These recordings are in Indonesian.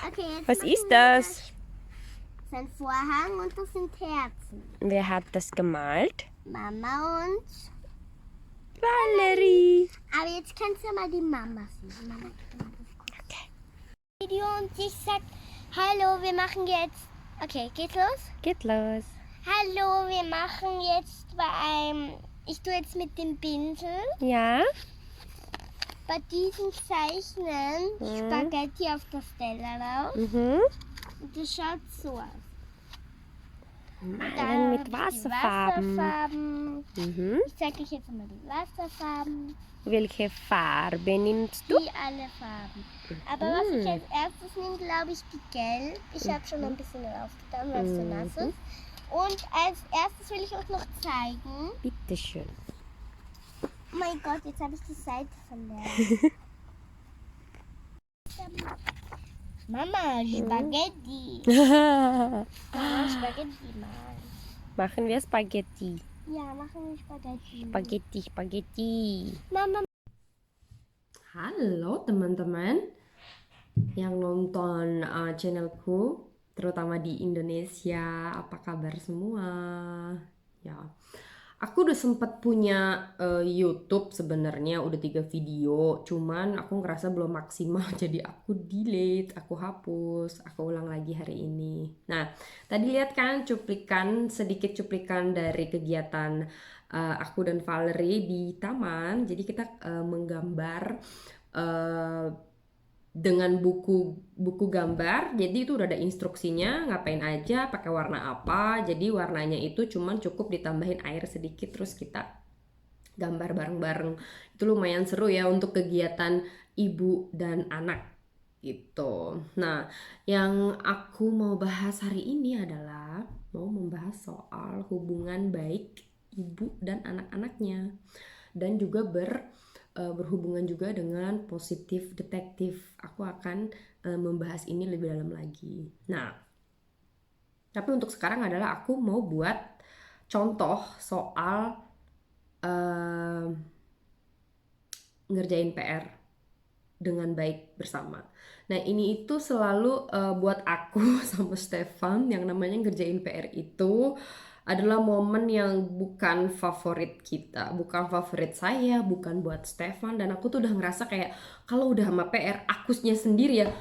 Okay, jetzt Was machen ist wir das? Das ist ein Vorhang und das sind Herzen. Wer hat das gemalt? Mama und... Valerie. Aber jetzt kannst du ja mal die Mama sehen. Mama, gib mal das kurz. Okay. Video und ich sag, hallo, wir machen jetzt... Okay, geht's los? Geht los. Hallo, wir machen jetzt ich tue jetzt mit dem Pinsel Ja? bei diesem Zeichnen Spaghetti auf das Teller drauf. Mhm. Und das schaut so aus. Malen mit Die Wasserfarben. Wasserfarben. Mhm. Ich zeige euch jetzt mal die Wasserfarben. Welche Farbe nimmst du? Die alle Farben. Aber was ich als erstes nehme, glaube ich, die Gelb. Ich habe schon ein bisschen draufgetan, weil es so nass ist. Und als erstes will ich euch noch zeigen. Bitteschön. Oh mein Gott, jetzt habe ich die Seite verloren. Mama, Spaghetti. Mama, Spaghetti malen. Machen wir Spaghetti. Ja, machen wir Spaghetti. Spaghetti. Mama. Halo teman-teman yang nonton channelku, terutama di Indonesia. Apa kabar semua? Ya, aku udah sempat punya YouTube sebenarnya, udah 3 video. Cuman aku ngerasa belum maksimal, jadi aku delete, aku hapus, aku ulang lagi hari ini. Nah, tadi lihat kan sedikit cuplikan dari kegiatan aku dan Valerie di taman. Jadi kita menggambar dengan buku gambar. Jadi itu udah ada instruksinya ngapain aja, pakai warna apa. Jadi warnanya itu cuman cukup ditambahin air sedikit, terus kita gambar bareng-bareng. Itu lumayan seru ya untuk kegiatan ibu dan anak gitu. Nah, yang aku mau bahas hari ini adalah mau membahas soal hubungan baik ibu dan anak-anaknya, dan juga berhubungan juga dengan positif detektif. Aku akan membahas ini lebih dalam lagi. Nah, tapi untuk sekarang adalah aku mau buat contoh soal ngerjain PR dengan baik bersama. Nah, ini itu selalu buat aku sama Stefan, yang namanya ngerjain PR itu adalah momen yang bukan favorit kita, bukan favorit saya, bukan buat Stefan. Dan aku tuh udah ngerasa kayak kalau udah sama PR, akunya sendiri ya,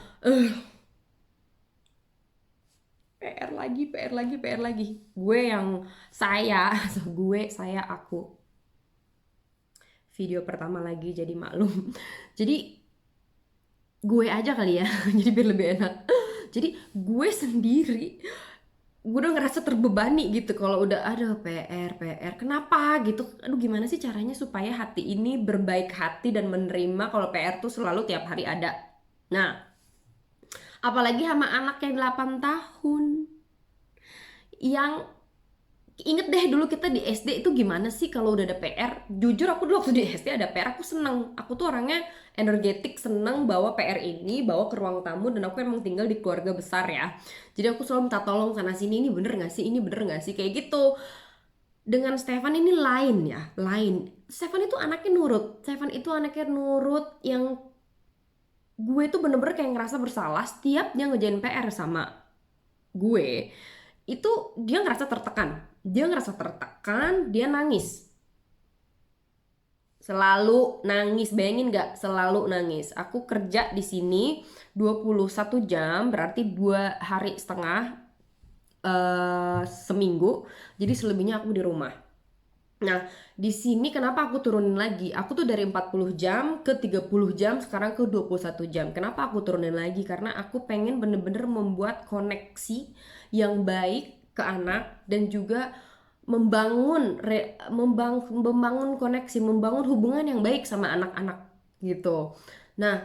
PR lagi. Gue yang aku. Video pertama lagi, jadi maklum. Jadi gue aja kali ya, jadi biar lebih enak. Jadi gue sendiri, gue udah ngerasa terbebani gitu kalau udah ada PR. Kenapa gitu? Aduh, gimana sih caranya supaya hati ini berbaik hati dan menerima kalau PR tuh selalu tiap hari ada. Nah, apalagi sama anak yang 8 tahun. Yang inget deh dulu kita di SD itu gimana sih kalau udah ada PR. Jujur aku dulu waktu di SD ada PR, aku seneng. Aku tuh orangnya energetik, seneng bawa PR ini, bawa ke ruang tamu. Dan aku emang tinggal di keluarga besar ya, jadi aku selalu minta tolong sana sini, ini bener gak sih, ini bener gak sih, kayak gitu. Dengan Stefan ini lain ya, lain. Stefan itu anaknya nurut, yang gue tuh bener-bener kayak ngerasa bersalah setiap dia ngerjain PR sama gue. Itu dia ngerasa tertekan, dia nangis, selalu nangis. Bayangin gak, selalu nangis. Aku kerja di sini 21 jam, berarti 2,5 hari seminggu. Jadi selebihnya aku di rumah. Nah, di sini kenapa aku turunin lagi? Aku tuh dari 40 jam ke 30 jam, sekarang ke 21 jam. Kenapa aku turunin lagi? Karena aku pengen bener-bener membuat koneksi yang baik ke anak, dan juga membangun koneksi, membangun hubungan yang baik sama anak-anak gitu. Nah,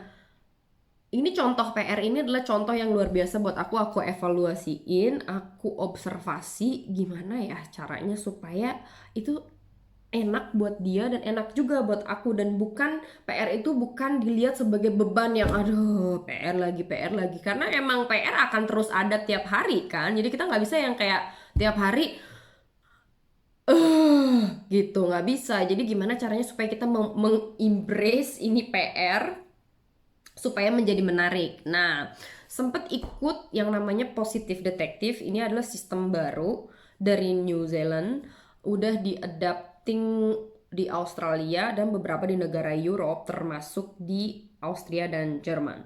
ini contoh PR ini adalah contoh yang luar biasa buat aku evaluasiin, aku observasi gimana ya caranya supaya itu enak buat dia dan enak juga buat aku, dan bukan PR itu bukan dilihat sebagai beban yang aduh PR lagi, karena emang PR akan terus ada tiap hari kan. Jadi kita nggak bisa yang kayak tiap hari gitu, nggak bisa. Jadi gimana caranya supaya kita mengembrace ini PR supaya menjadi menarik. Nah, sempet ikut yang namanya Positive Detective. Ini adalah sistem baru dari New Zealand, udah diadapting di Australia dan beberapa di negara Europe, termasuk di Austria dan Jerman.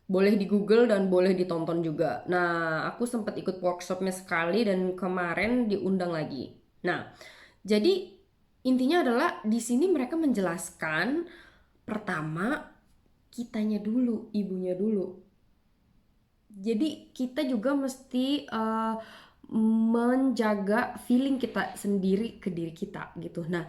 Boleh di Google dan boleh ditonton juga. Nah, aku sempat ikut workshopnya sekali dan kemarin diundang lagi. Nah, jadi intinya adalah di sini mereka menjelaskan pertama kitanya dulu, ibunya dulu. Jadi kita juga mesti menjaga feeling kita sendiri ke diri kita gitu. Nah,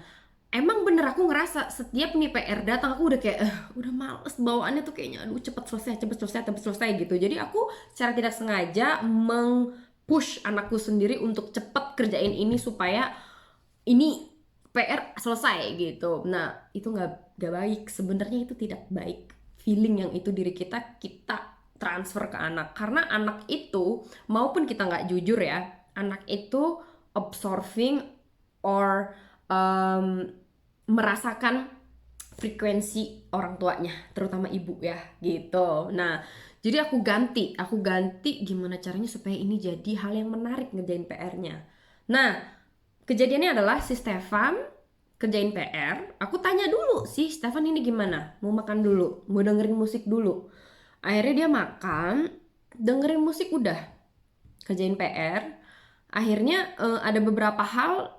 emang bener aku ngerasa setiap nih PR datang aku udah kayak udah males bawaannya tuh kayaknya aduh cepet selesai gitu. Jadi aku secara tidak sengaja push anakku sendiri untuk cepet kerjain ini supaya ini PR selesai gitu. Nah, itu nggak baik. Sebenarnya itu tidak baik. Feeling yang itu diri kita transfer ke anak. Karena anak itu, maupun kita nggak jujur ya, anak itu absorbing or merasakan frekuensi orang tuanya, terutama ibu ya, gitu. Nah, jadi aku ganti gimana caranya supaya ini jadi hal yang menarik ngerjain PR-nya. Nah, kejadiannya adalah si Stefan kerjain PR, aku tanya dulu sih Stefan ini gimana, mau makan dulu, mau dengerin musik dulu. Akhirnya dia makan, dengerin musik udah, kerjain PR. Akhirnya ada beberapa hal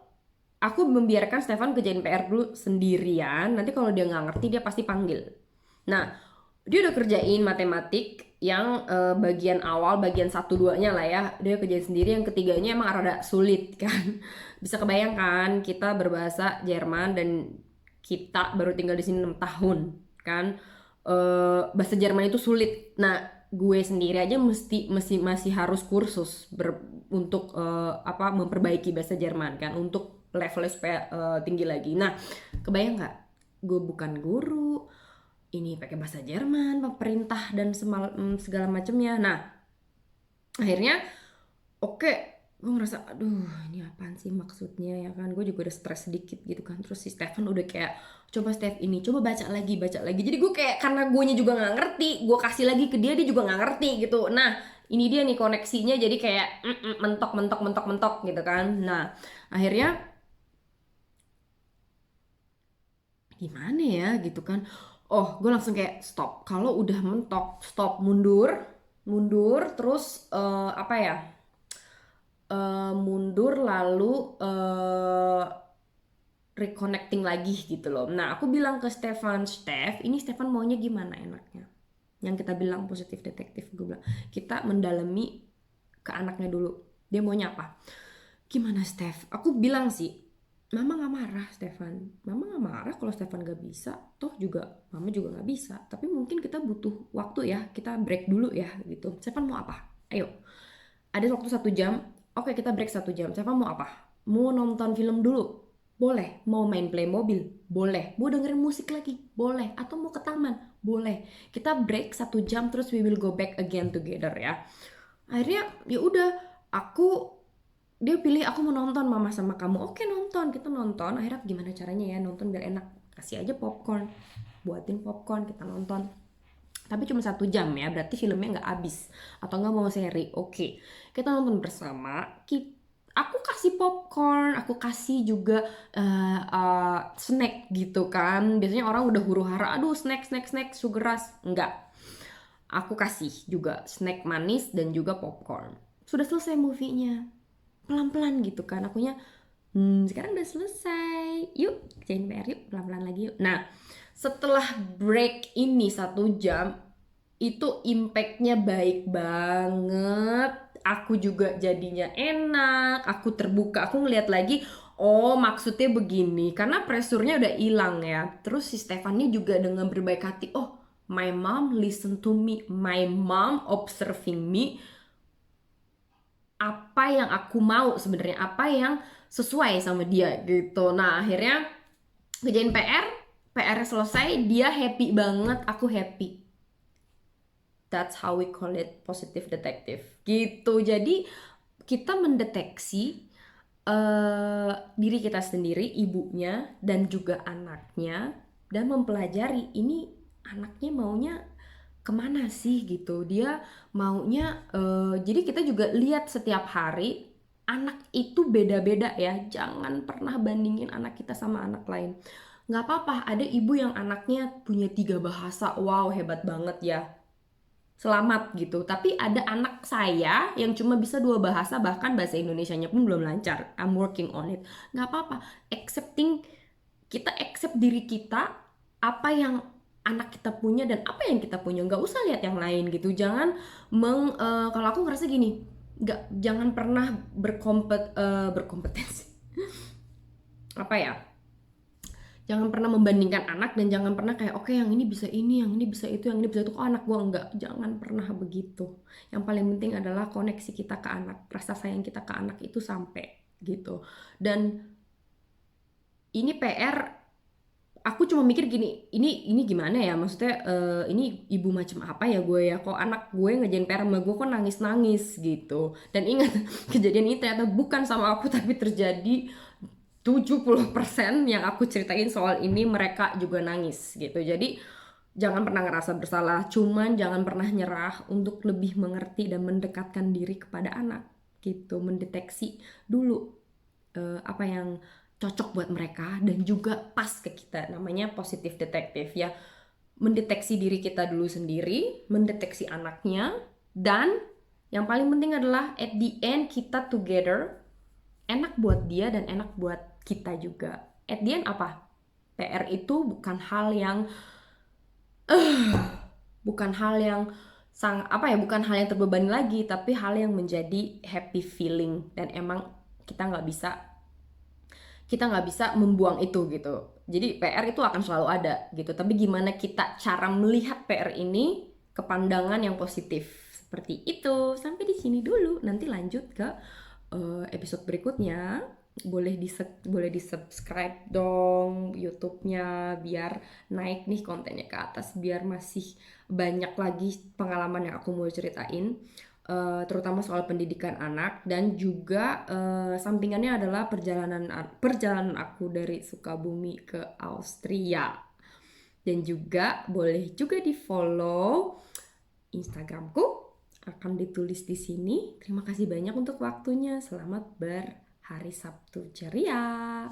aku membiarkan Stefan kerjain PR dulu sendirian. Nanti kalau dia nggak ngerti dia pasti panggil. Nah, dia udah kerjain matematik yang bagian awal, bagian 1-2-nya lah ya. Dia kerjain sendiri, yang ketiganya emang rada sulit kan. Bisa kebayangkan kita berbahasa Jerman dan kita baru tinggal di sini 6 tahun kan. Bahasa Jerman itu sulit. Nah, gue sendiri aja masih harus kursus untuk memperbaiki bahasa Jerman kan, untuk levelnya supaya tinggi lagi. Nah, kebayang nggak? Gue bukan guru, ini pakai bahasa Jerman, pemerintah dan segala macamnya. Nah, akhirnya oke, gue ngerasa aduh ini apaan sih maksudnya ya kan. Gue juga udah stres sedikit gitu kan. Terus si Stefan udah kayak coba Steph ini, coba baca lagi. Jadi gue kayak karena guenya juga nggak ngerti, gue kasih lagi ke dia juga nggak ngerti gitu. Nah, ini dia nih koneksinya, jadi kayak mentok gitu kan. Nah, akhirnya gimana ya gitu kan. Oh, gue langsung kayak stop. Kalau udah mentok, stop, mundur, terus mundur lalu reconnecting lagi gitu loh. Nah, aku bilang ke Steph, ini Stefan maunya gimana enaknya? Yang kita bilang positif detektif, gue bilang kita mendalami ke anaknya dulu. Dia maunya apa? Gimana Steph? Aku bilang sih, Mama gak marah Stefan. Mama gak marah kalau Stefan gak bisa. Toh juga Mama juga gak bisa. Tapi mungkin kita butuh waktu ya. Kita break dulu ya gitu. Stefan mau apa? Ayo. Ada waktu 1 jam. Oke, kita break 1 jam. Stefan mau apa? Mau nonton film dulu? Boleh. Mau main Playmobil? Boleh. Mau dengerin musik lagi? Boleh. Atau mau ke taman? Boleh. Kita break 1 jam terus we will go back again together ya. Akhirnya ya udah, dia pilih aku mau nonton Mama sama kamu. Oke, nonton, kita nonton. Akhirnya gimana caranya ya nonton biar enak? Kasih aja popcorn, buatin popcorn, kita nonton. Tapi cuma 1 jam ya, berarti filmnya nggak habis. Atau nggak mau seri, oke. Kita nonton bersama, aku kasih popcorn, aku kasih juga snack gitu kan. Biasanya orang udah huru-hara, aduh snack, sugar rush. Enggak. Aku kasih juga snack manis dan juga popcorn. Sudah selesai movie-nya. Pelan-pelan gitu kan. Akunya, sekarang udah selesai. Yuk, kerjain PR yuk, pelan-pelan lagi yuk. Nah, setelah break ini 1 jam, itu impact-nya baik banget. Aku juga jadinya enak, aku terbuka, aku ngeliat lagi, oh maksudnya begini, karena pressure-nya udah hilang ya. Terus si Stefani juga dengan berbaik hati, oh my mom listen to me, my mom observing me, apa yang aku mau sebenarnya, apa yang sesuai sama dia gitu. Nah, akhirnya kerjain PR selesai, dia happy banget, aku happy. That's how we call it positive detective gitu. Jadi kita mendeteksi diri kita sendiri, ibunya dan juga anaknya, dan mempelajari ini anaknya maunya kemana sih gitu, dia maunya jadi kita juga lihat setiap hari anak itu beda-beda ya, jangan pernah bandingin anak kita sama anak lain. Nggak apa-apa, ada ibu yang anaknya punya 3 bahasa, wow hebat banget ya, selamat gitu. Tapi ada anak saya yang cuma bisa 2 bahasa, bahkan bahasa Indonesianya pun belum lancar. I'm working on it. Nggak apa-apa, kita accept diri kita, apa yang anak kita punya dan apa yang kita punya. Nggak usah lihat yang lain gitu. Jangan kalau aku ngerasa gini, jangan pernah berkompetensi. Apa ya? Jangan pernah membandingkan anak, dan jangan pernah kayak oke, yang ini bisa ini, yang ini bisa itu, yang ini bisa itu, kok anak gua enggak. Jangan pernah begitu. Yang paling penting adalah koneksi kita ke anak, rasa sayang kita ke anak itu sampai gitu. Dan ini PR, aku cuma mikir gini, ini gimana ya, maksudnya ini ibu macam apa ya gue ya, kok anak gue ngerjain PR sama gue kok nangis-nangis gitu. Dan ingat, kejadian ini ternyata bukan sama aku, tapi terjadi 70% yang aku ceritain soal ini mereka juga nangis gitu. Jadi jangan pernah ngerasa bersalah, cuman jangan pernah nyerah untuk lebih mengerti dan mendekatkan diri kepada anak gitu, mendeteksi dulu apa yang cocok buat mereka dan juga pas ke kita. Namanya positif detektif ya, mendeteksi diri kita dulu sendiri, mendeteksi anaknya, dan yang paling penting adalah at the end kita together, enak buat dia dan enak buat kita juga. At the end apa? PR itu bukan hal yang bukan hal yang bukan hal yang terbebani lagi, tapi hal yang menjadi happy feeling, dan emang kita nggak bisa membuang itu gitu. Jadi PR itu akan selalu ada gitu, tapi gimana kita cara melihat PR ini ke pandangan yang positif seperti itu. Sampai di sini dulu, nanti lanjut ke episode berikutnya. Boleh di subscribe dong YouTube-nya, biar naik nih kontennya ke atas, biar masih banyak lagi pengalaman yang aku mau ceritain, terutama soal pendidikan anak. Dan juga sampingannya adalah perjalanan aku dari Sukabumi ke Austria. Dan juga boleh juga di follow Instagramku, akan ditulis di sini. Terima kasih banyak untuk waktunya. Selamat berhari Sabtu ceria.